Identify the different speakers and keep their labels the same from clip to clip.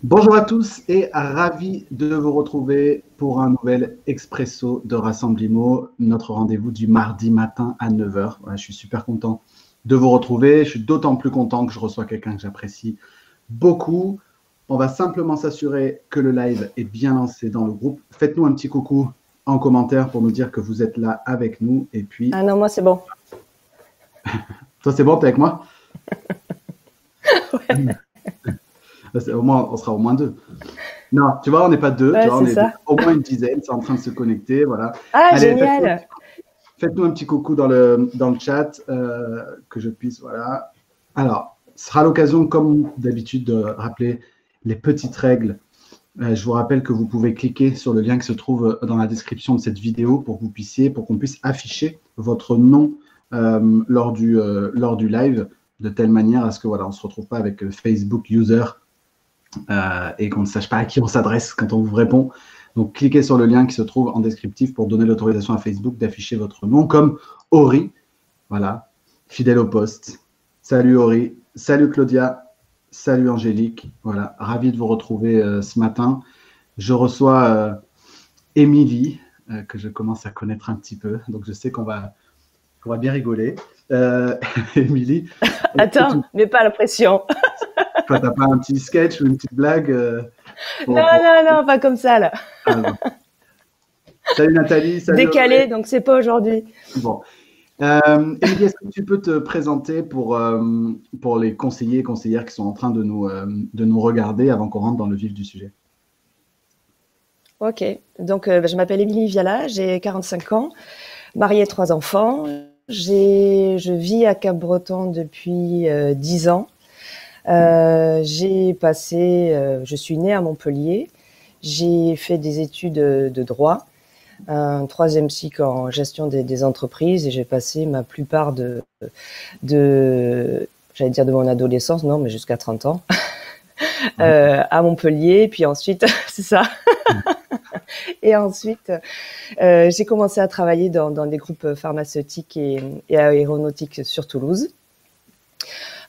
Speaker 1: Bonjour à tous et ravi de vous retrouver pour un nouvel Expresso de Rassemblimo, notre rendez-vous du mardi matin à 9 heures. Voilà, je suis super content de vous retrouver. Je suis d'autant plus content que je reçois quelqu'un que j'apprécie beaucoup. On va simplement s'assurer que le live est bien lancé dans le groupe. Faites-nous un petit coucou en commentaire pour nous dire que vous êtes là avec nous. Et puis,
Speaker 2: Ah non, moi c'est bon.
Speaker 1: toi, c'est bon, t'es avec moi?
Speaker 2: Ouais,
Speaker 1: Au moins, on sera au moins deux. Non, tu vois, on n'est pas deux, tu
Speaker 2: ouais,
Speaker 1: vois, on
Speaker 2: c'est
Speaker 1: est
Speaker 2: ça.
Speaker 1: au moins une dizaine, c'est en train de se connecter, voilà.
Speaker 2: Ah,
Speaker 1: Allez,
Speaker 2: génial.
Speaker 1: faites-nous un petit coucou dans le chat, que je puisse, voilà. Alors, ce sera l'occasion, comme d'habitude, de rappeler les petites règles. Je vous rappelle que vous pouvez cliquer sur le lien qui se trouve dans la description de cette vidéo pour qu'on puisse afficher votre nom lors du live, de telle manière à ce que voilà, on ne se retrouve pas avec Facebook user et qu'on ne sache pas à qui on s'adresse quand on vous répond. Donc, cliquez sur le lien qui se trouve en descriptif pour donner l'autorisation à Facebook d'afficher votre nom comme Ori. Voilà, fidèle au poste. Salut Ori, salut Claudia, salut Angélique. Voilà, ravi de vous retrouver ce matin. Je reçois Émilie, que je commence à connaître un petit peu. Donc, je sais qu'on va bien rigoler. Émilie,
Speaker 2: Attends, mets pas la pression.
Speaker 1: toi, t'as pas un petit sketch ou une petite blague
Speaker 2: Non,
Speaker 1: pour...
Speaker 2: non, non, pas comme ça là.
Speaker 1: Ah, non. Salut Nathalie, salut Audrey.
Speaker 2: Décalé, donc c'est pas aujourd'hui.
Speaker 1: Bon. Émilie, est-ce que tu peux te présenter pour les conseillers et conseillères qui sont en train de nous regarder avant qu'on rentre dans le vif du sujet?
Speaker 2: Ok, donc je m'appelle Émilie Viala, j'ai 45 ans, mariée, 3 enfants. Je vis à Cap-Breton depuis 10 ans. Je suis née à Montpellier. J'ai fait des études de droit, un troisième cycle en gestion des entreprises, et j'ai passé ma plupart j'allais dire de mon adolescence, non, mais jusqu'à 30 ans, à Montpellier. Puis ensuite, c'est ça. Et ensuite, j'ai commencé à travailler dans des groupes pharmaceutiques et aéronautiques sur Toulouse.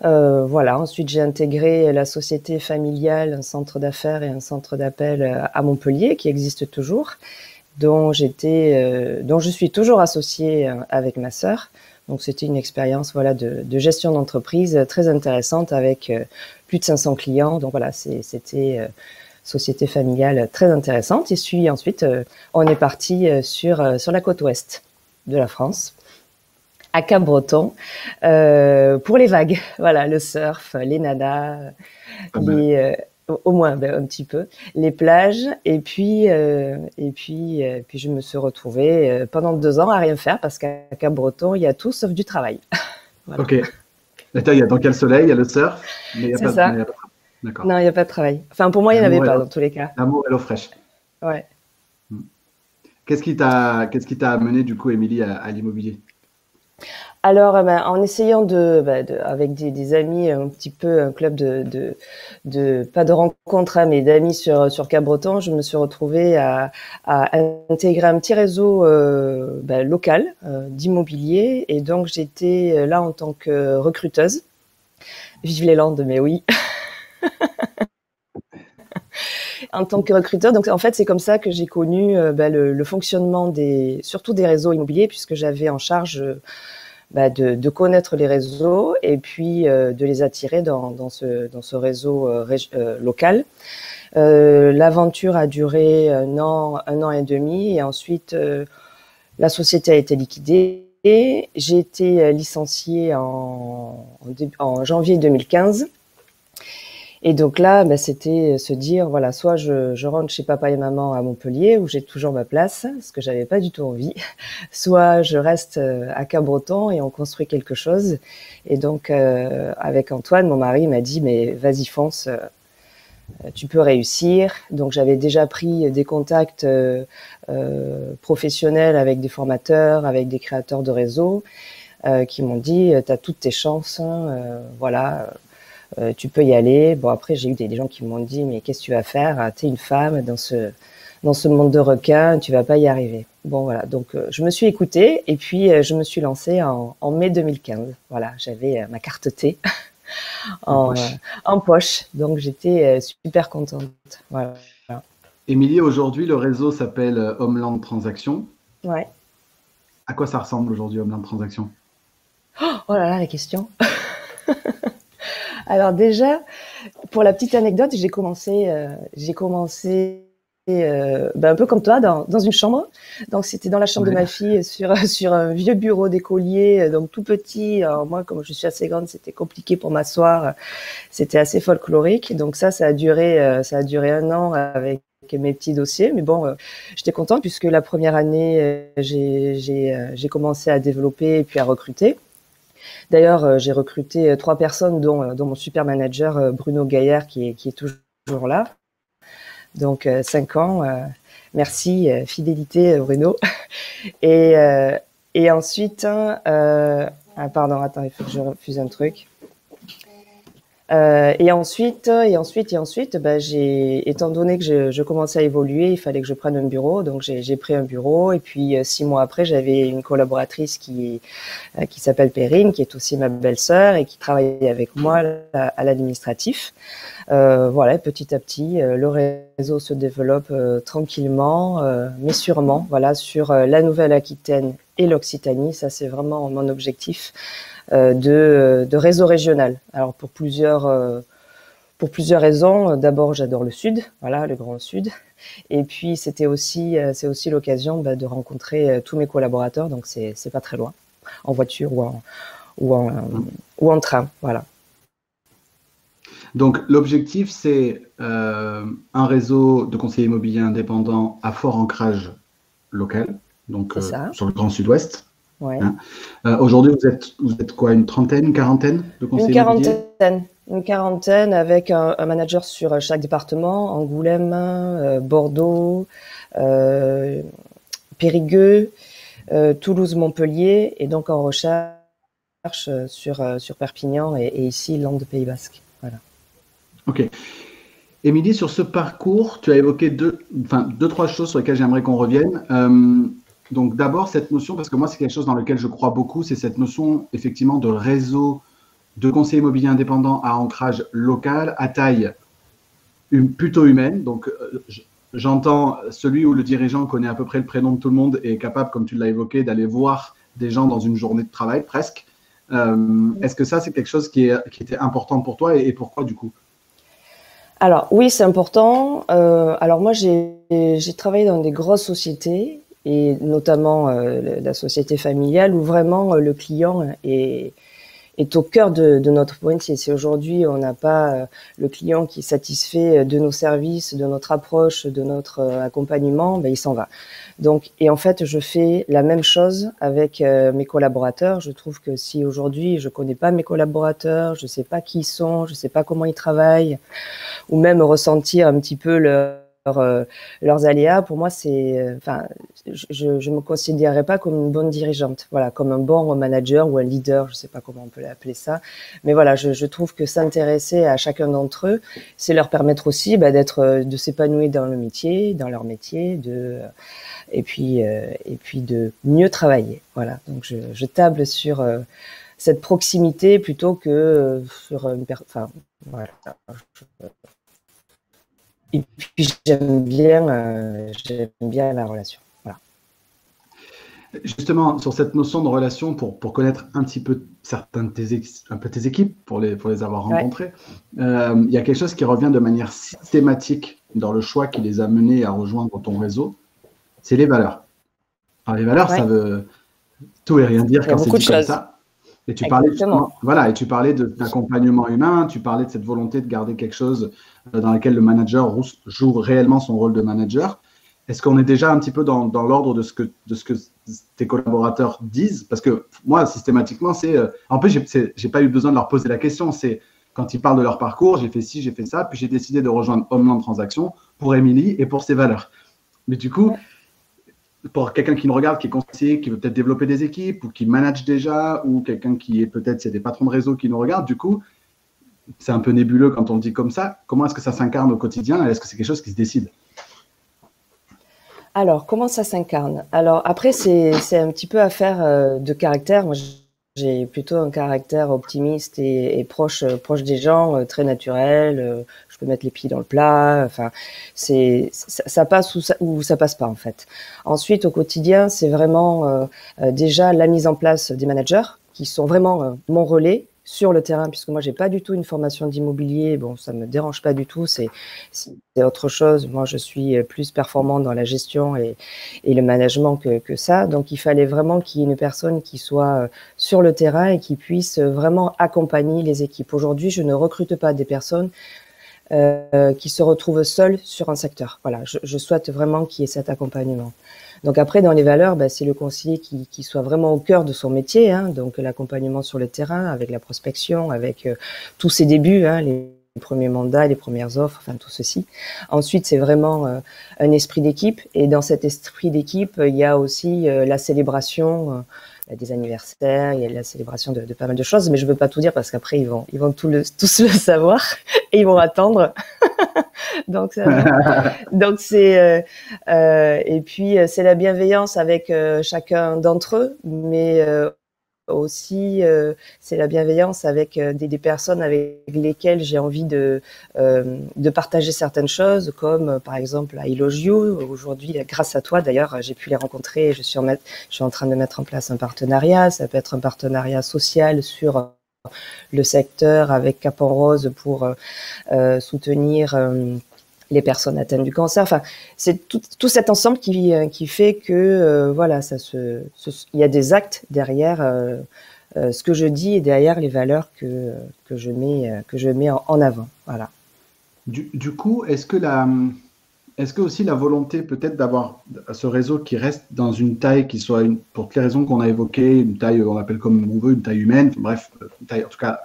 Speaker 2: Voilà. Ensuite, j'ai intégré la société familiale, un centre d'affaires et un centre d'appel à Montpellier, qui existe toujours, dont je suis toujours associée avec ma sœur. Donc, c'était une expérience, voilà, de gestion d'entreprise très intéressante avec plus de 500 clients. Donc, voilà, c'était société familiale très intéressante. Et ensuite, on est parti sur la côte ouest de la France, à Cap-Breton, pour les vagues. Voilà, le surf, les nanas, au moins un petit peu, les plages. Et puis je me suis retrouvée pendant 2 ans à rien faire parce qu'à Cap-Breton, il y a tout sauf du travail. Voilà.
Speaker 1: Ok. Attends, il y a donc il y a le soleil, il y a le surf, mais il n'y a
Speaker 2: C'est
Speaker 1: pas de...
Speaker 2: ça.
Speaker 1: D'accord.
Speaker 2: Non, il n'y a pas de travail. Enfin, pour moi, il n'y en avait pas dans tous les cas.
Speaker 1: L'amour et l'eau fraîche.
Speaker 2: Ouais.
Speaker 1: Qu'est-ce qui t'a amené, du coup, Émilie, à l'immobilier?
Speaker 2: Alors, en essayant avec des amis, un petit peu un club pas de rencontres, hein, mais d'amis sur Cap-Breton, je me suis retrouvée à intégrer un petit réseau local d'immobilier. Et donc, j'étais là en tant que recruteuse. Vive les Landes, mais oui. En tant que recruteur. Donc, en fait, c'est comme ça que j'ai connu le fonctionnement surtout des réseaux immobiliers, puisque j'avais en charge de connaître les réseaux et puis de les attirer dans ce réseau local. L'aventure a duré un an et demi, et ensuite la société a été liquidée. Et j'ai été licenciée en janvier 2015. Et donc là, c'était se dire, voilà, soit je rentre chez papa et maman à Montpellier, où j'ai toujours ma place, ce que j'avais pas du tout envie, soit je reste à Cap-Breton et on construit quelque chose. Et donc, avec Antoine, mon mari, m'a dit, mais vas-y, fonce, tu peux réussir. Donc, j'avais déjà pris des contacts professionnels avec des formateurs, avec des créateurs de réseaux, qui m'ont dit, t'as toutes tes chances, hein, voilà. Tu peux y aller. Bon, après, j'ai eu des gens qui m'ont dit, mais qu'est-ce que tu vas faire? T'es une femme dans ce monde de requins, tu vas pas y arriver. Bon, voilà. Donc, je me suis écoutée et puis je me suis lancée en mai 2015. Voilà, j'avais ma carte T. en, en poche. Donc, j'étais super contente. Voilà.
Speaker 1: Émilie, aujourd'hui, le réseau s'appelle Homeland Transaction.
Speaker 2: Ouais.
Speaker 1: À quoi ça ressemble aujourd'hui, Homeland Transaction?
Speaker 2: Oh là là, la question. Alors déjà, pour la petite anecdote, j'ai commencé un peu comme toi dans une chambre. Donc c'était dans la chambre de ma fille sur un vieux bureau d'écolier, donc tout petit. Alors moi, comme je suis assez grande, c'était compliqué pour m'asseoir. C'était assez folklorique. Donc ça a duré 1 an avec mes petits dossiers. Mais bon, j'étais contente puisque la première année, j'ai commencé à développer et puis à recruter. D'ailleurs, j'ai recruté 3 personnes, dont mon super manager Bruno Gaillard, qui est toujours là. Donc 5 ans. Merci, fidélité Bruno. Et ensuite, pardon, attends, il faut que je refuse un truc. Et ensuite, bah, étant donné que je commençais à évoluer, il fallait que je prenne un bureau, donc j'ai pris un bureau. Et puis 6 mois après, j'avais une collaboratrice qui s'appelle Perrine, qui est aussi ma belle-sœur et qui travaille avec moi à l'administratif. Voilà, petit à petit, le réseau se développe tranquillement, mais sûrement. Voilà, sur la Nouvelle-Aquitaine et l'Occitanie, ça c'est vraiment mon objectif. De réseau régional. Alors pour plusieurs raisons. D'abord, j'adore le Sud, voilà, le Grand Sud. Et puis c'est aussi l'occasion de rencontrer tous mes collaborateurs. Donc c'est pas très loin, en voiture ou en train, voilà.
Speaker 1: Donc l'objectif, c'est un réseau de conseillers immobiliers indépendants à fort ancrage local, donc sur le Grand Sud-Ouest.
Speaker 2: Ouais.
Speaker 1: Hein. Aujourd'hui, vous êtes quoi, une trentaine, une quarantaine de conseillers immobiliers?
Speaker 2: Une quarantaine avec un manager sur chaque département: Angoulême, Bordeaux, Périgueux, Toulouse, Montpellier, et donc en recherche sur Perpignan et ici Landes de Pays Basque. Voilà.
Speaker 1: Ok. Émilie, sur ce parcours, tu as évoqué deux, trois choses sur lesquelles j'aimerais qu'on revienne. Donc d'abord, cette notion, parce que moi c'est quelque chose dans lequel je crois beaucoup, c'est cette notion effectivement de réseau de conseillers immobiliers indépendants à ancrage local, à taille plutôt humaine. Donc j'entends celui où le dirigeant connaît à peu près le prénom de tout le monde et est capable, comme tu l'as évoqué, d'aller voir des gens dans une journée de travail presque. Est-ce que ça c'est quelque chose qui était important pour toi et pourquoi du coup?
Speaker 2: Alors oui, c'est important. Alors moi j'ai travaillé dans des grosses sociétés, et notamment la société familiale, où vraiment le client est au cœur de notre métier. Si aujourd'hui on n'a pas le client qui est satisfait de nos services, de notre approche, de notre accompagnement, ben il s'en va. Donc, et en fait, je fais la même chose avec mes collaborateurs. Je trouve que si aujourd'hui je connais pas mes collaborateurs, je sais pas qui ils sont, je sais pas comment ils travaillent, ou même ressentir un petit peu leurs aléas, pour moi, je me considérerais pas comme une bonne dirigeante, voilà, comme un bon manager ou un leader, je sais pas comment on peut l'appeler ça, mais voilà, je trouve que s'intéresser à chacun d'entre eux, c'est leur permettre aussi de s'épanouir dans leur métier, et puis de mieux travailler, voilà. Donc je table sur cette proximité plutôt que sur voilà. Et puis j'aime bien la relation. Voilà.
Speaker 1: Justement, sur cette notion de relation, pour connaître un petit peu certaines de tes équipes, pour les avoir rencontrées, il y a quelque chose qui revient de manière systématique dans le choix qui les a menés à rejoindre ton réseau, c'est les valeurs. Alors les valeurs, ça veut tout et rien dire quand c'est dit comme ça. Et tu parlais d'accompagnement humain, tu parlais de cette volonté de garder quelque chose dans laquelle le manager joue réellement son rôle de manager. Est-ce qu'on est déjà un petit peu dans l'ordre de ce que tes collaborateurs disent? Parce que moi, systématiquement, en plus, j'ai pas eu besoin de leur poser la question. C'est quand ils parlent de leur parcours, j'ai fait ci, j'ai fait ça, puis j'ai décidé de rejoindre Homeland Transaction pour Émilie et pour ses valeurs. Mais du coup, pour quelqu'un qui nous regarde, qui est conseiller, qui veut peut-être développer des équipes ou qui manage déjà, ou quelqu'un qui est peut-être, c'est des patrons de réseau qui nous regardent, du coup, c'est un peu nébuleux quand on le dit comme ça. Comment est-ce que ça s'incarne au quotidien et est-ce que c'est quelque chose qui se décide?
Speaker 2: Alors, comment ça s'incarne? Alors, après, c'est un petit peu affaire de caractère. Moi, j'ai plutôt un caractère optimiste et proche des gens, très naturel. Je peux mettre les pieds dans le plat. Enfin, ça passe ou ça passe pas en fait. Ensuite, au quotidien, c'est vraiment déjà la mise en place des managers qui sont vraiment mon relais sur le terrain, puisque moi j'ai pas du tout une formation d'immobilier. Bon, ça me dérange pas du tout. C'est autre chose. Moi, je suis plus performante dans la gestion et le management que ça. Donc, il fallait vraiment qu'il y ait une personne qui soit sur le terrain et qui puisse vraiment accompagner les équipes. Aujourd'hui, je ne recrute pas des personnes qui se retrouvent seules sur un secteur. Voilà, je souhaite vraiment qu'il y ait cet accompagnement. Donc après, dans les valeurs, c'est le conseiller qui soit vraiment au cœur de son métier, hein, donc l'accompagnement sur le terrain, avec la prospection, avec tous ses débuts, hein, les premiers mandats, les premières offres, enfin tout ceci. Ensuite, c'est vraiment un esprit d'équipe, et dans cet esprit d'équipe, il y a aussi la célébration des anniversaires, il y a la célébration de pas mal de choses, mais je veux pas tout dire parce qu'après ils vont tous le savoir et ils vont attendre. Donc c'est et puis c'est la bienveillance avec chacun d'entre eux, mais aussi c'est la bienveillance avec des personnes avec lesquelles j'ai envie de partager certaines choses, comme par exemple à Elogio. Aujourd'hui, grâce à toi d'ailleurs, j'ai pu les rencontrer. Je suis en train de mettre en place un partenariat. Ça peut être un partenariat social sur le secteur avec Cap en Rose pour soutenir les personnes atteintes du cancer. Enfin, c'est tout cet ensemble qui fait que voilà, il y a des actes derrière ce que je dis et derrière les valeurs que je mets en avant. Voilà.
Speaker 1: Du coup, est-ce que aussi la volonté peut-être d'avoir ce réseau qui reste dans une taille qui soit, pour toutes les raisons qu'on a évoquées, une taille, on l'appelle comme on veut, une taille humaine, bref, une taille en tout cas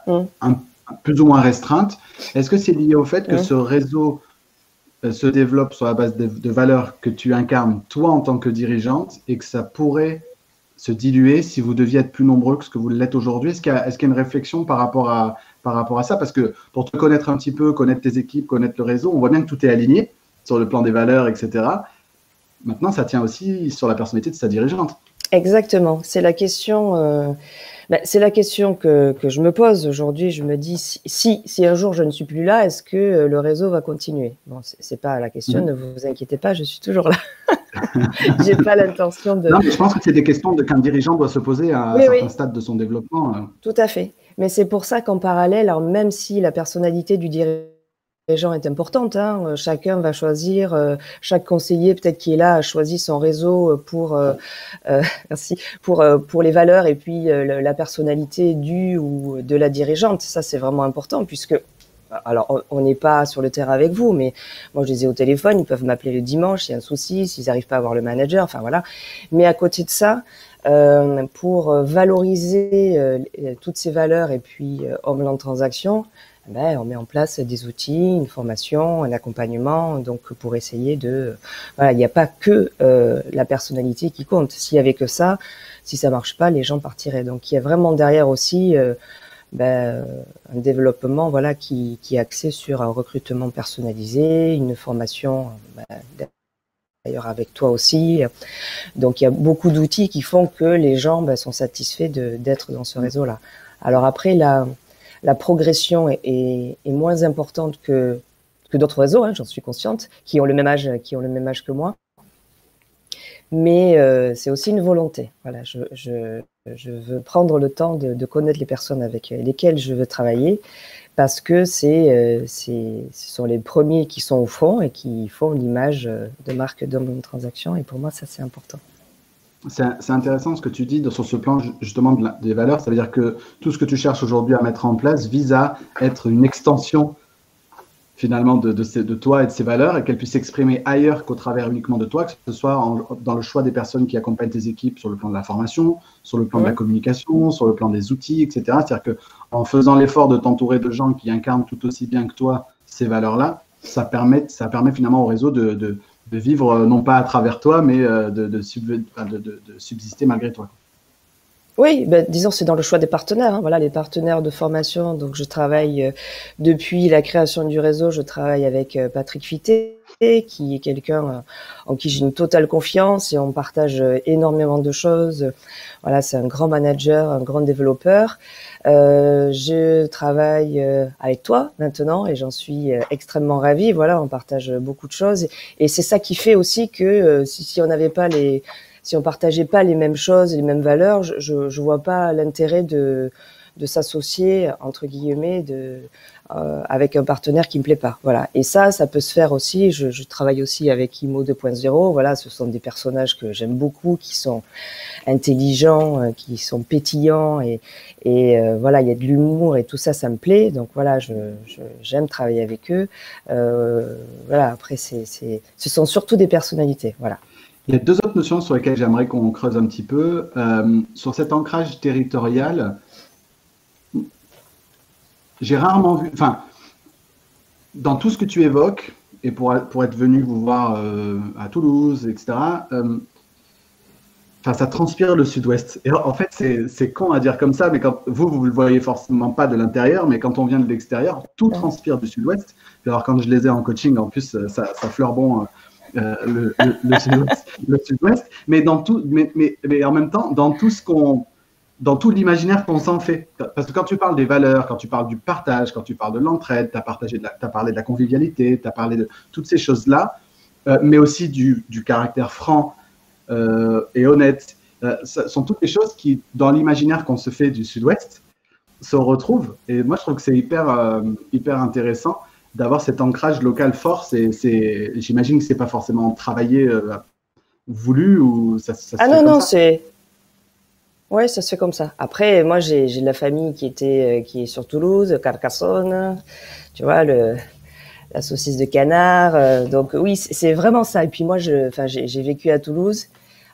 Speaker 1: plus ou moins restreinte, est-ce que c'est lié au fait que ce réseau se développe sur la base de valeurs que tu incarnes toi en tant que dirigeante et que ça pourrait se diluer si vous deviez être plus nombreux que ce que vous l'êtes aujourd'hui? Est-ce qu'il y a une réflexion par rapport à ça? Parce que pour te connaître un petit peu, connaître tes équipes, connaître le réseau, on voit bien que tout est aligné sur le plan des valeurs, etc. Maintenant, ça tient aussi sur la personnalité de sa dirigeante.
Speaker 2: Exactement. C'est la question que je me pose aujourd'hui. Je me dis, si un jour je ne suis plus là, est-ce que le réseau va continuer? Bon, c'est pas la question, ne vous inquiétez pas, je suis toujours là. J'ai pas l'intention de…
Speaker 1: Non, mais je pense que c'est des questions qu'un dirigeant doit se poser à un certain stade de son développement.
Speaker 2: Tout à fait. Mais c'est pour ça qu'en parallèle, alors même si la personnalité du dirigeant est importante, hein, chacun va choisir, chaque conseiller peut-être qui est là a choisi son réseau pour les valeurs et puis la personnalité du ou de la dirigeante. Ça, c'est vraiment important puisque, alors on n'est pas sur le terrain avec vous, mais moi je les ai au téléphone, ils peuvent m'appeler le dimanche s'il y a un souci, s'ils n'arrivent pas à voir le manager, enfin voilà. Mais à côté de ça, pour valoriser toutes ces valeurs et puis Homeland Transaction, on met en place des outils, une formation, un accompagnement, donc pour essayer de… Voilà, il n'y a pas que la personnalité qui compte. S'il n'y avait que ça, si ça ne marche pas, les gens partiraient. Donc il y a vraiment derrière aussi un développement voilà, qui est axé sur un recrutement personnalisé, une formation, d'ailleurs avec toi aussi. Donc il y a beaucoup d'outils qui font que les gens sont satisfaits d'être dans ce réseau-là. Alors après, la progression est moins importante que d'autres réseaux, hein, j'en suis consciente, qui ont le même âge que moi. Mais c'est aussi une volonté. Voilà, je veux prendre le temps de connaître les personnes avec lesquelles je veux travailler parce que ce sont les premiers qui sont au front et qui font l'image de marque d'Homeland Transaction. Et pour moi, ça, c'est important.
Speaker 1: C'est intéressant ce que tu dis sur ce plan justement des valeurs. Ça veut dire que tout ce que tu cherches aujourd'hui à mettre en place vise à être une extension finalement de toi et de ses valeurs et qu'elles puissent s'exprimer ailleurs qu'au travers uniquement de toi, que ce soit dans le choix des personnes qui accompagnent tes équipes sur le plan de la formation, sur le plan de la communication, sur le plan des outils, etc. C'est-à-dire qu'en faisant l'effort de t'entourer de gens qui incarnent tout aussi bien que toi ces valeurs-là, ça permet finalement au réseau de vivre non pas à travers toi, mais de subsister malgré toi.
Speaker 2: Oui, ben, disons c'est dans le choix des partenaires. Hein. Voilà, les partenaires de formation. Donc je travaille depuis la création du réseau. Je travaille avec Patrick Fité, qui est quelqu'un en qui j'ai une totale confiance et on partage énormément de choses. Voilà, c'est un grand manager, un grand développeur. Je travaille avec toi maintenant et j'en suis extrêmement ravie. Voilà, on partage beaucoup de choses et c'est ça qui fait aussi que si on n'avait pas si on partageait pas les mêmes choses, les mêmes valeurs, je vois pas l'intérêt de s'associer entre guillemets avec un partenaire qui me plaît pas. Voilà. Et ça peut se faire aussi. Je travaille aussi avec IMO 2.0. Voilà, ce sont des personnages que j'aime beaucoup, qui sont intelligents, qui sont pétillants et voilà, il y a de l'humour et tout ça, ça me plaît. Donc voilà, j'aime travailler avec eux. Voilà. Après, ce sont surtout des personnalités. Voilà.
Speaker 1: Il y a deux autres notions sur lesquelles j'aimerais qu'on creuse un petit peu. Sur cet ancrage territorial, j'ai rarement vu, enfin, dans tout ce que tu évoques, et pour être venu vous voir à Toulouse, etc., ça transpire le sud-ouest. Et en fait, c'est con à dire comme ça, mais quand vous le voyez forcément pas de l'intérieur, mais quand on vient de l'extérieur, tout transpire du sud-ouest. Alors, quand je les ai en coaching, en plus, ça fleure bon le sud-ouest. Mais en même temps, dans tout l'imaginaire qu'on s'en fait. Parce que quand tu parles des valeurs, quand tu parles du partage, quand tu parles de l'entraide, tu as parlé de la convivialité, tu as parlé de toutes ces choses-là, mais aussi du caractère franc et honnête. Ce sont toutes les choses qui, dans l'imaginaire qu'on se fait du sud-ouest, se retrouvent. Et moi, je trouve que c'est hyper intéressant d'avoir cet ancrage local fort. J'imagine que ce n'est pas forcément travaillé, voulu, ou ça se fait
Speaker 2: non,
Speaker 1: comme
Speaker 2: non,
Speaker 1: ça.
Speaker 2: Ouais, ça se fait comme ça. Après, moi, j'ai de la famille qui est sur Toulouse, Carcassonne, tu vois, la saucisse de canard. Donc oui, c'est vraiment ça. Et puis moi, j'ai vécu à Toulouse.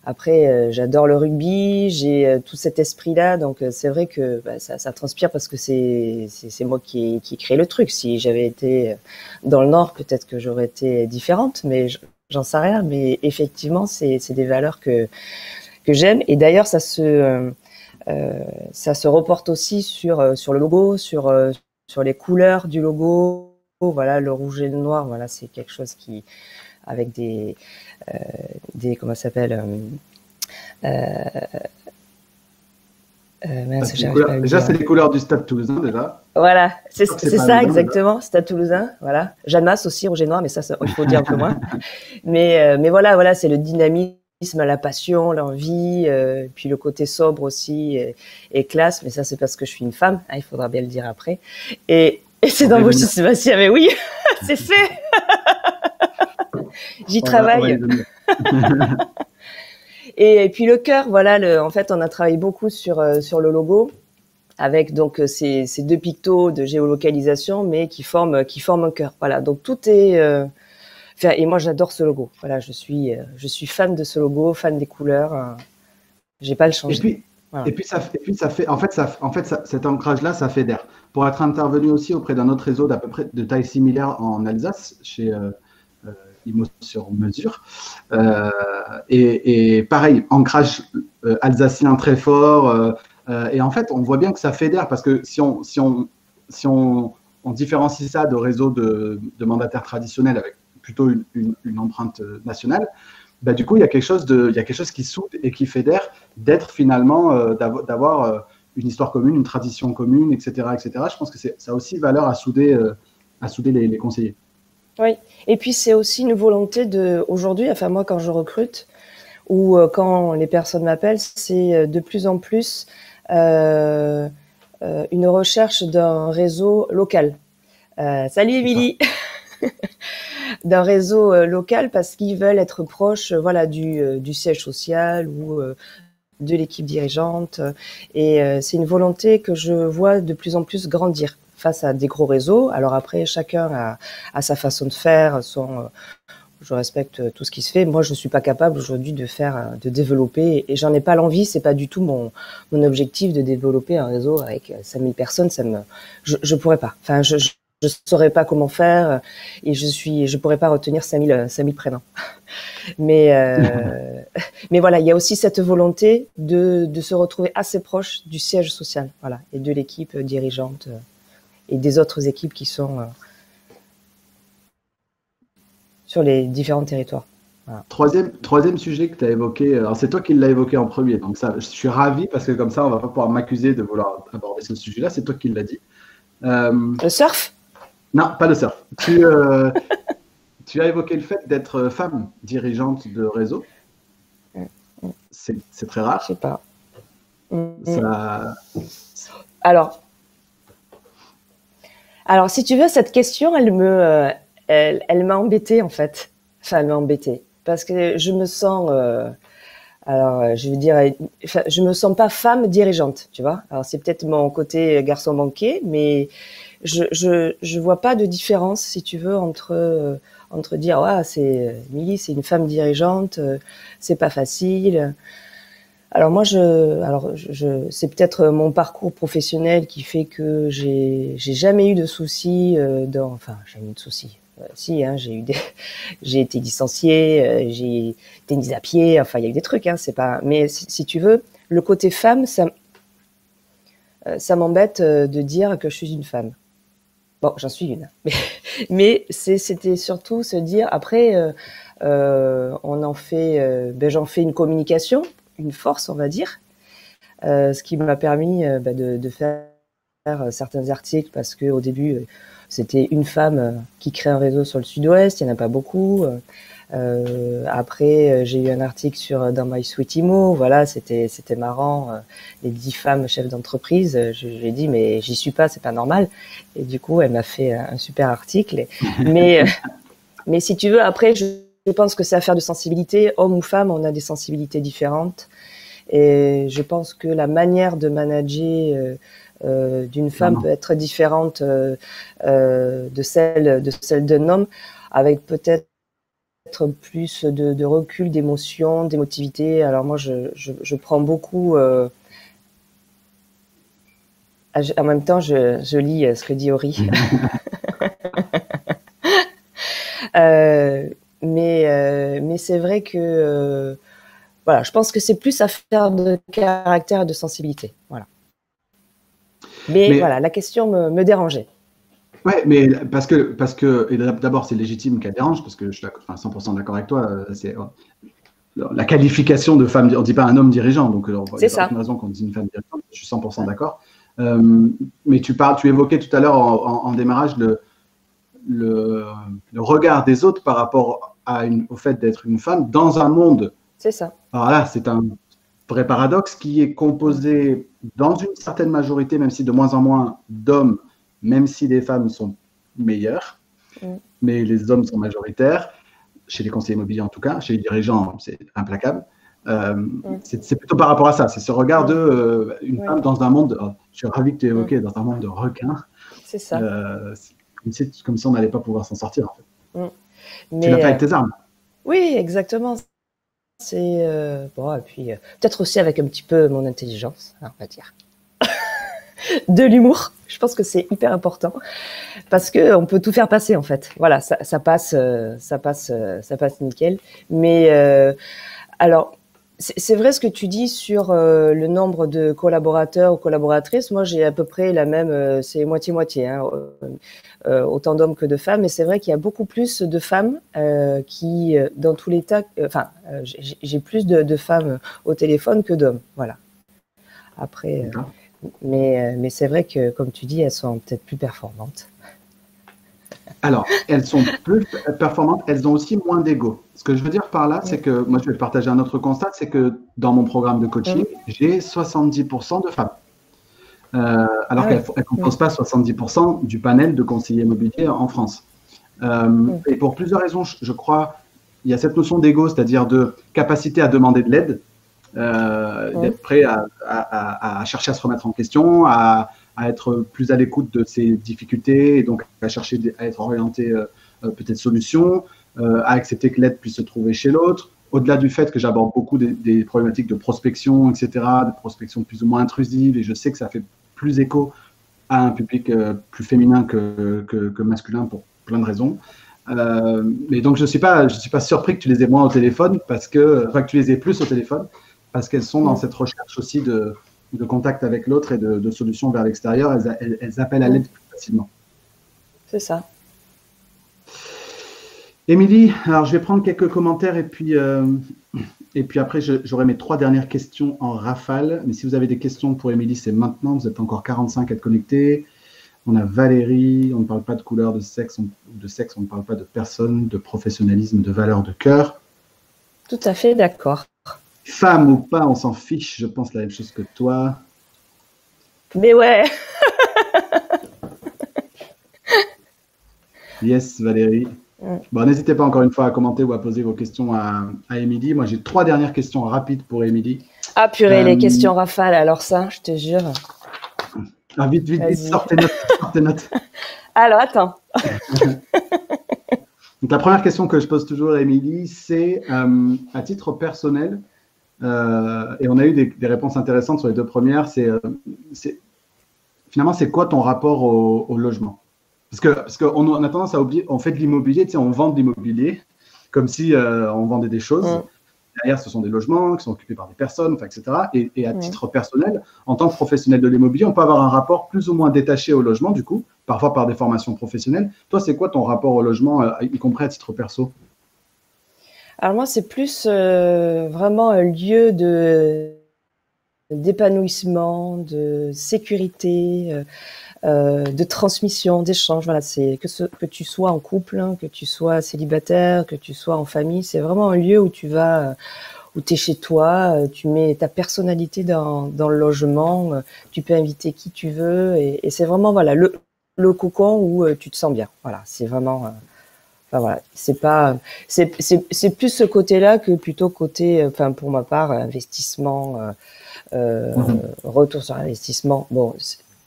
Speaker 2: Après, j'adore le rugby, j'ai tout cet esprit-là. Donc c'est vrai que ça transpire parce que c'est moi qui ai créé le truc. Si j'avais été dans le Nord, peut-être que j'aurais été différente, mais j'en sais rien. Mais effectivement, c'est des valeurs que j'aime. Et d'ailleurs, ça se reporte aussi sur le logo, sur les couleurs du logo. Voilà, le rouge et le noir. Voilà, c'est quelque chose qui, avec des comment ça s'appelle
Speaker 1: déjà, c'est les couleurs du Stade Toulousain, déjà.
Speaker 2: Voilà, c'est ça exactement, Stade Toulousain. Voilà, Jeanne Masse aussi, rouge et noir, mais ça il faut dire un peu moins. Mais voilà, c'est le dynamisme, la passion, l'envie, puis le côté sobre aussi et classe. Mais ça, c'est parce que je suis une femme. Hein, il faudra bien le dire après. Et c'est dans vos Sébastien, mais oui, c'est fait. J'y travaille. Et puis le cœur, voilà, en fait, on a travaillé beaucoup sur le logo avec donc ces deux pictos de géolocalisation, mais qui forment un cœur. Voilà, donc tout est. Et moi, j'adore ce logo. Voilà, je suis fan de ce logo, fan des couleurs. J'ai pas le changer.
Speaker 1: Et puis ça fait, en fait, cet ancrage-là, ça fédère. Pour être intervenu aussi auprès d'un autre réseau d'à peu près de taille similaire en Alsace, chez IMO sur mesure, et pareil, ancrage alsacien très fort. Et en fait, on voit bien que ça fédère parce que si on différencie ça de réseaux de mandataires traditionnels avec plutôt une empreinte nationale. Du coup, il y a quelque chose qui soude et qui fédère, d'être finalement, d'avoir une histoire commune, une tradition commune, etc., etc. Je pense que ça a aussi valeur à souder les conseillers.
Speaker 2: Oui, et puis c'est aussi une volonté aujourd'hui, enfin moi quand je recrute ou quand les personnes m'appellent, c'est de plus en plus une recherche d'un réseau local. Salut Émilie. D'un réseau local parce qu'ils veulent être proches, voilà, du siège social ou de l'équipe dirigeante. Et c'est une volonté que je vois de plus en plus grandir face à des gros réseaux. Alors après, chacun a sa façon de faire, je respecte tout ce qui se fait. Moi, je suis pas capable aujourd'hui de développer, et j'en ai pas l'envie. C'est pas du tout mon objectif de développer un réseau avec 5000 personnes. Je pourrais pas. Enfin, je je saurais pas comment faire et je pourrais pas retenir 5000 prénoms. Mais voilà, il y a aussi cette volonté de se retrouver assez proche du siège social, voilà, et de l'équipe dirigeante et des autres équipes qui sont sur les différents territoires.
Speaker 1: Voilà. Troisième sujet que tu as évoqué, alors c'est toi qui l'as évoqué en premier, donc ça, je suis ravi parce que comme ça, on va pas pouvoir m'accuser de vouloir aborder ce sujet-là, c'est toi qui l'as dit.
Speaker 2: Le surf?
Speaker 1: Non, pas le surf. Tu as évoqué le fait d'être femme dirigeante de réseau. C'est très rare.
Speaker 2: Je sais pas.
Speaker 1: Ça...
Speaker 2: Alors, si tu veux, cette question, elle m'a embêtée en fait. Enfin, elle m'a embêtée parce que je me sens, je veux dire, je me sens pas femme dirigeante, tu vois. Alors c'est peut-être mon côté garçon manqué, mais je vois pas de différence, si tu veux, entre dire c'est Émilie, c'est une femme dirigeante, c'est pas facile. Alors moi, c'est peut-être mon parcours professionnel qui fait que j'ai jamais eu de soucis jamais eu de soucis. Si, hein, j'ai été licenciée, j'ai été mise à pied. Enfin, il y a eu des trucs, hein, c'est pas. Mais si tu veux, le côté femme, ça m'embête de dire que je suis une femme. Bon, j'en suis une, mais c'était surtout se dire. Après, j'en fais une communication, une force, on va dire, ce qui m'a permis de faire certains articles parce que au début c'était une femme qui crée un réseau sur le Sud-Ouest, il n'y en a pas beaucoup. Après, j'ai eu un article dans My Sweet Imo, voilà, c'était marrant, les 10 femmes chefs d'entreprise. Je lui ai dit, mais j'y suis pas, c'est pas normal. Et du coup, elle m'a fait un super article. Mais si tu veux, après, je pense que c'est affaire de sensibilité. Homme ou femme, on a des sensibilités différentes. Et je pense que la manière de manager d'une femme peut être différente de celle d'un homme, avec peut-être plus de recul, d'émotion, d'émotivité. Alors moi, je prends beaucoup. En même temps, je lis ce que dit Ori. Mais c'est vrai que voilà, je pense que c'est plus affaire de caractère et de sensibilité. Voilà. Mais voilà, la question me dérangeait.
Speaker 1: Ouais, mais parce que et d'abord, c'est légitime qu'elle dérange, parce que je suis 100% d'accord avec toi. C'est la qualification de femme, on ne dit pas un homme dirigeant, donc il n'y a aucune raison qu'on dise une femme dirigeante, je suis 100% d'accord. Mais tu évoquais tout à l'heure en démarrage le regard des autres par rapport au fait d'être une femme dans un monde.
Speaker 2: C'est ça.
Speaker 1: Alors là, c'est un vrai paradoxe qui est composé dans une certaine majorité, même si de moins en moins, d'hommes, même si les femmes sont meilleures, mais les hommes sont majoritaires, chez les conseillers immobiliers en tout cas, chez les dirigeants, c'est implacable. C'est plutôt par rapport à ça, c'est ce regard de une femme dans un monde, je suis ravi que tu aies évoqué, dans un monde de requins.
Speaker 2: C'est ça.
Speaker 1: Comme si on n'allait pas pouvoir s'en sortir en fait.
Speaker 2: Mais,
Speaker 1: tu l'as fait avec tes armes.
Speaker 2: Oui, exactement. C'est bon, et puis peut-être aussi avec un petit peu mon intelligence, on va dire. De l'humour, je pense que c'est hyper important parce que on peut tout faire passer en fait. Voilà, ça passe nickel. Mais alors, c'est vrai ce que tu dis sur le nombre de collaborateurs ou collaboratrices. Moi, j'ai à peu près la même, c'est moitié-moitié, hein, autant d'hommes que de femmes. Mais c'est vrai qu'il y a beaucoup plus de femmes qui, dans tous les cas, j'ai plus de femmes au téléphone que d'hommes. Voilà. Après. Mais c'est vrai que, comme tu dis, elles sont peut-être plus performantes.
Speaker 1: Alors, elles sont plus performantes, elles ont aussi moins d'ego. Ce que je veux dire par là, c'est que, moi je vais partager un autre constat, c'est que dans mon programme de coaching, j'ai 70% de femmes. Alors qu'elles ne composent pas 70% du panel de conseillers immobiliers en France. Et pour plusieurs raisons, je crois, il y a cette notion d'ego, c'est-à-dire de capacité à demander de l'aide, d'être prêt à chercher à se remettre en question, à être plus à l'écoute de ses difficultés et donc à chercher à être orienté peut-être solution, à accepter que l'aide puisse se trouver chez l'autre. Au-delà du fait que j'aborde beaucoup des problématiques de prospection, etc., de prospection plus ou moins intrusive, et je sais que ça fait plus écho à un public plus féminin que masculin pour plein de raisons. Mais donc, je suis pas surpris que tu les aies moins au téléphone, que tu les aies plus au téléphone, parce qu'elles sont dans cette recherche aussi de contact avec l'autre et de solutions vers l'extérieur. Elles appellent à l'aide plus facilement.
Speaker 2: C'est ça.
Speaker 1: Émilie, alors je vais prendre quelques commentaires et puis après j'aurai mes 3 dernières questions en rafale. Mais si vous avez des questions pour Émilie, c'est maintenant. Vous êtes encore 45 à être connectés. On a Valérie, on ne parle pas de couleur, de sexe, on ne parle pas de personne, de professionnalisme, de valeur, de cœur.
Speaker 2: Tout à fait d'accord.
Speaker 1: Femme ou pas, on s'en fiche, je pense la même chose que toi.
Speaker 2: Mais ouais.
Speaker 1: Yes, Valérie. Bon, n'hésitez pas encore une fois à commenter ou à poser vos questions à Émilie. Moi, j'ai 3 dernières questions rapides pour Émilie.
Speaker 2: Ah purée, les questions rafales, alors ça, je te jure.
Speaker 1: Ah, vite, sors tes notes.
Speaker 2: Alors, attends.
Speaker 1: Donc, la première question que je pose toujours à Émilie, c'est à titre personnel, et on a eu des réponses intéressantes sur les 2 premières, finalement, c'est quoi ton rapport au logement? Parce qu'on a tendance à oublier, on fait de l'immobilier, on vend de l'immobilier, comme si on vendait des choses. Derrière, ce sont des logements qui sont occupés par des personnes, etc. Et à titre personnel, en tant que professionnel de l'immobilier, on peut avoir un rapport plus ou moins détaché au logement, du coup, parfois par des formations professionnelles. Toi, c'est quoi ton rapport au logement, y compris à titre perso?
Speaker 2: Alors moi, c'est plus vraiment un lieu d'épanouissement, de sécurité, de transmission, d'échange. Voilà, c'est que tu sois en couple, hein, que tu sois célibataire, que tu sois en famille, c'est vraiment un lieu où tu vas, où tu es chez toi, tu mets ta personnalité dans le logement, tu peux inviter qui tu veux, et c'est vraiment voilà le cocon où tu te sens bien. Voilà, c'est vraiment. Enfin voilà, c'est plus ce côté-là que plutôt côté, enfin pour ma part, investissement, retour sur investissement. Bon.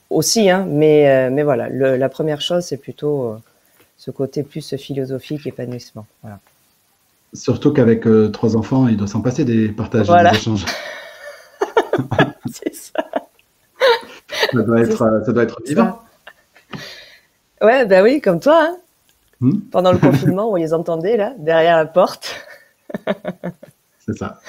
Speaker 2: Aussi, hein, mais voilà, la première chose, c'est plutôt ce côté plus philosophique, épanouissement. Voilà.
Speaker 1: Surtout qu'avec 3 enfants, il doit s'en passer des partages et des échanges.
Speaker 2: C'est ça.
Speaker 1: Ça doit être vivant.
Speaker 2: Ouais, ben oui, comme toi. Hein. Pendant le confinement, on les entendait là, derrière la porte.
Speaker 1: C'est ça.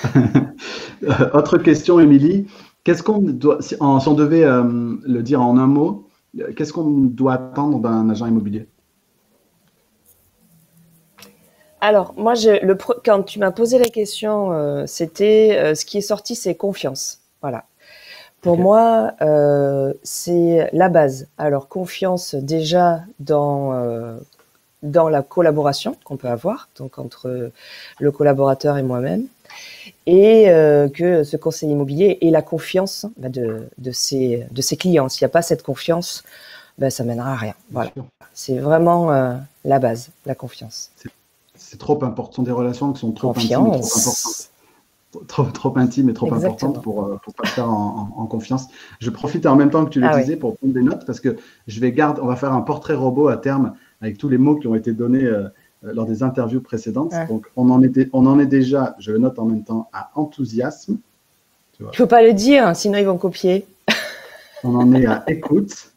Speaker 1: Autre question, Émilie. Qu'est-ce qu'on doit, si on devait le dire en un mot, qu'est-ce qu'on doit attendre d'un agent immobilier?
Speaker 2: Alors, moi, quand tu m'as posé la question, c'était ce qui est sorti, c'est confiance. Voilà. Pour moi, c'est la base. Alors, confiance déjà dans la collaboration qu'on peut avoir, donc entre le collaborateur et moi-même. Et que ce conseiller immobilier ait la confiance de ses clients. S'il n'y a pas cette confiance, ça mènera à rien. Voilà. C'est vraiment la base, la confiance.
Speaker 1: C'est trop important. Ce sont des relations qui sont trop intimes et trop importantes. Trop intimes et trop importantes pour ne pas le faire en confiance. Je profite en même temps que tu le disais pour prendre des notes parce que on va faire un portrait robot à terme avec tous les mots qui ont été donnés lors des interviews précédentes. Donc, on en est déjà, je le note en même temps, à enthousiasme.
Speaker 2: Il ne faut pas le dire, sinon ils vont copier.
Speaker 1: On en est à écoute.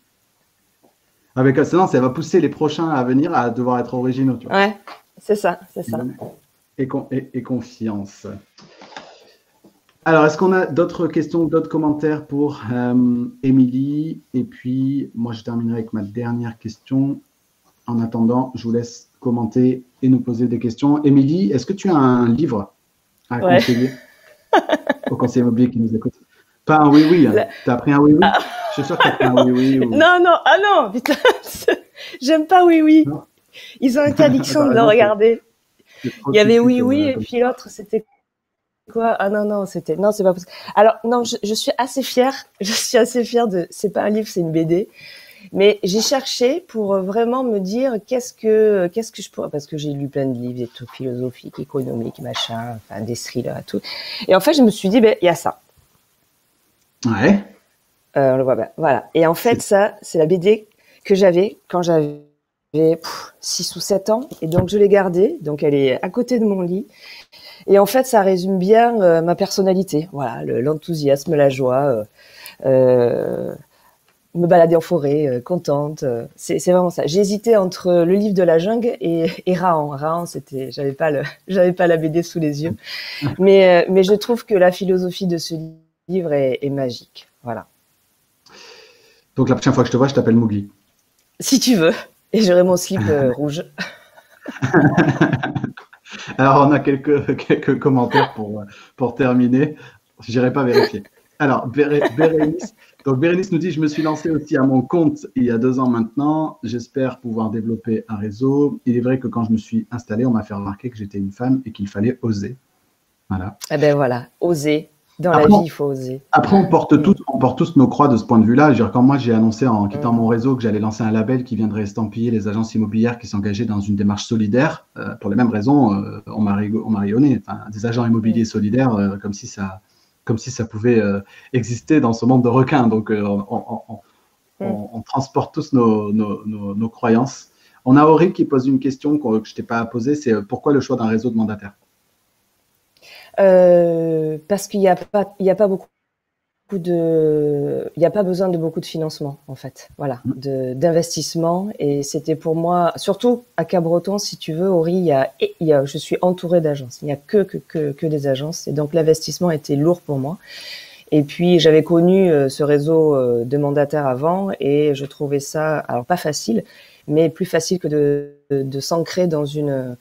Speaker 1: Sinon, ça va pousser les prochains à venir à devoir être originaux. Tu vois.
Speaker 2: Ouais, c'est ça.
Speaker 1: Et confiance. Alors, est-ce qu'on a d'autres questions, d'autres commentaires pour Émilie? Et puis, moi, je terminerai avec ma dernière question. En attendant, je vous laisse commenter et nous poser des questions. Émilie, est-ce que tu as un livre à conseiller aux conseillers immobiliers qui nous écoutent? Pas un oui-oui. Hein. Tu as pris un oui-oui? Je suis sûr que tu as pris un oui-oui. Ou...
Speaker 2: Non, putain, j'aime pas oui-oui. Ils ont interdiction de le regarder. Il y avait oui-oui et puis l'autre, c'était quoi? Ah non, c'est pas possible. Alors, non, je suis assez fière. C'est pas un livre, c'est une BD. Mais j'ai cherché pour vraiment me dire qu'est-ce que je pourrais, parce que j'ai lu plein de livres, des trucs philosophiques, économiques, machin, enfin des thrillers et tout. Et en fait, je me suis dit, il y a ça.
Speaker 1: Ouais.
Speaker 2: On le voit bien. Voilà. Et en fait, ça, c'est la BD que j'avais quand j'avais 6 ou 7 ans. Et donc, je l'ai gardée. Donc, elle est à côté de mon lit. Et en fait, ça résume bien ma personnalité. Voilà, l'enthousiasme, la joie. me balader en forêt, contente. C'est vraiment ça. J'hésitais entre le livre de la jungle et Rahan. Rahan, j'avais pas la BD sous les yeux. Mais je trouve que la philosophie de ce livre est magique. Voilà.
Speaker 1: Donc la prochaine fois que je te vois, je t'appelle Mowgli.
Speaker 2: Si tu veux. Et j'aurai mon slip rouge.
Speaker 1: Alors, on a quelques commentaires pour terminer. Je n'irai pas vérifier. Alors, Bérénice nous dit « Je me suis lancé aussi à mon compte il y a 2 ans maintenant. J'espère pouvoir développer un réseau. Il est vrai que quand je me suis installée, on m'a fait remarquer que j'étais une femme et qu'il fallait oser. » Voilà.
Speaker 2: Eh bien voilà, oser. Dans la vie, il faut oser.
Speaker 1: Après, on porte tous nos croix de ce point de vue-là. Quand moi, j'ai annoncé en quittant mon réseau que j'allais lancer un label qui viendrait estampiller les agences immobilières qui s'engageaient dans une démarche solidaire, pour les mêmes raisons, on m'a rayonné. Enfin, des agents immobiliers solidaires, comme si ça pouvait exister dans ce monde de requins. Donc, on transporte tous nos croyances. On a Ori qui pose une question que je ne t'ai pas posée, c'est pourquoi le choix d'un réseau de mandataires?
Speaker 2: Parce qu'il n'y a pas besoin de beaucoup de financement, en fait. Voilà, d'investissement. Et c'était pour moi, surtout à Cabreton, si tu veux, Ori, je suis entourée d'agences. Il n'y a que des agences. Et donc, l'investissement était lourd pour moi. Et puis, j'avais connu ce réseau de mandataires avant et je trouvais ça, alors pas facile, mais plus facile que de s'ancrer dans une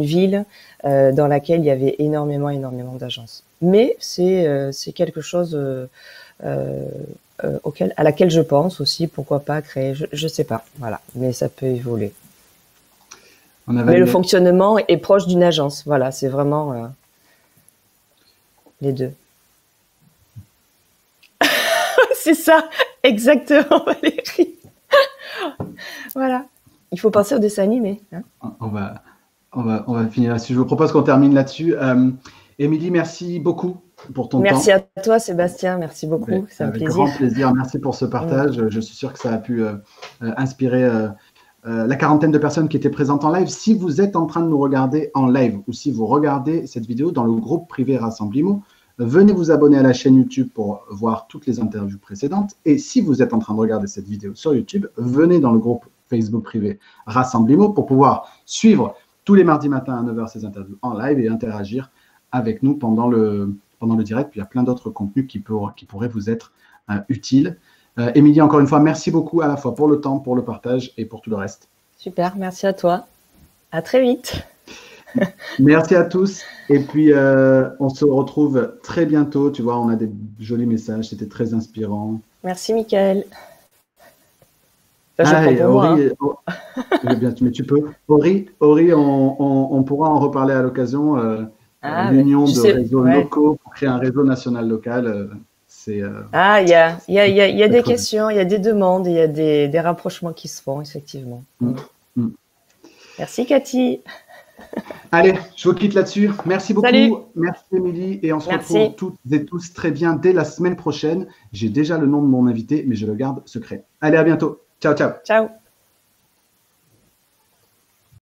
Speaker 2: ville dans laquelle il y avait énormément d'agences. Mais c'est quelque chose à laquelle je pense aussi, pourquoi pas créer, je sais pas, voilà, mais ça peut évoluer. Mais le fonctionnement est proche d'une agence, voilà, c'est vraiment les deux. C'est ça, exactement, Valérie. Voilà. Il faut penser au dessin animé. Hein.
Speaker 1: On va finir là-dessus. Je vous propose qu'on termine là-dessus. Émilie, merci beaucoup pour ton temps.
Speaker 2: Merci à toi, Sébastien. Merci beaucoup. C'est un plaisir.
Speaker 1: Grand plaisir. Merci pour ce partage. Je suis sûr que ça a pu inspirer la quarantaine de personnes qui étaient présentes en live. Si vous êtes en train de nous regarder en live ou si vous regardez cette vidéo dans le groupe privé Rassemblimo, venez vous abonner à la chaîne YouTube pour voir toutes les interviews précédentes. Et si vous êtes en train de regarder cette vidéo sur YouTube, venez dans le groupe Facebook privé Rassemblimo pour pouvoir suivre tous les mardis matins à 9h ces interviews en live et interagir avec nous pendant le direct. Puis il y a plein d'autres contenus qui pourraient vous être utiles. Émilie, encore une fois, merci beaucoup à la fois pour le temps, pour le partage et pour tout le reste.
Speaker 2: Super, merci à toi. À très vite.
Speaker 1: Merci à tous. Et puis, on se retrouve très bientôt. Tu vois, on a des jolis messages. C'était très inspirant.
Speaker 2: Merci, Michael.
Speaker 1: Ori, mais tu peux. Ori, on pourra en reparler à l'occasion. L'union de réseaux locaux pour créer un réseau national local. Il
Speaker 2: y a des questions, il y a des demandes, il y a des rapprochements qui se font, effectivement. Merci, Cathy.
Speaker 1: Allez, je vous quitte là-dessus. Merci beaucoup.
Speaker 2: Salut.
Speaker 1: Merci, Émilie. Et on se retrouve toutes et tous très bien dès la semaine prochaine. J'ai déjà le nom de mon invité, mais je le garde secret. Allez, à bientôt. Ciao, ciao.
Speaker 2: Ciao.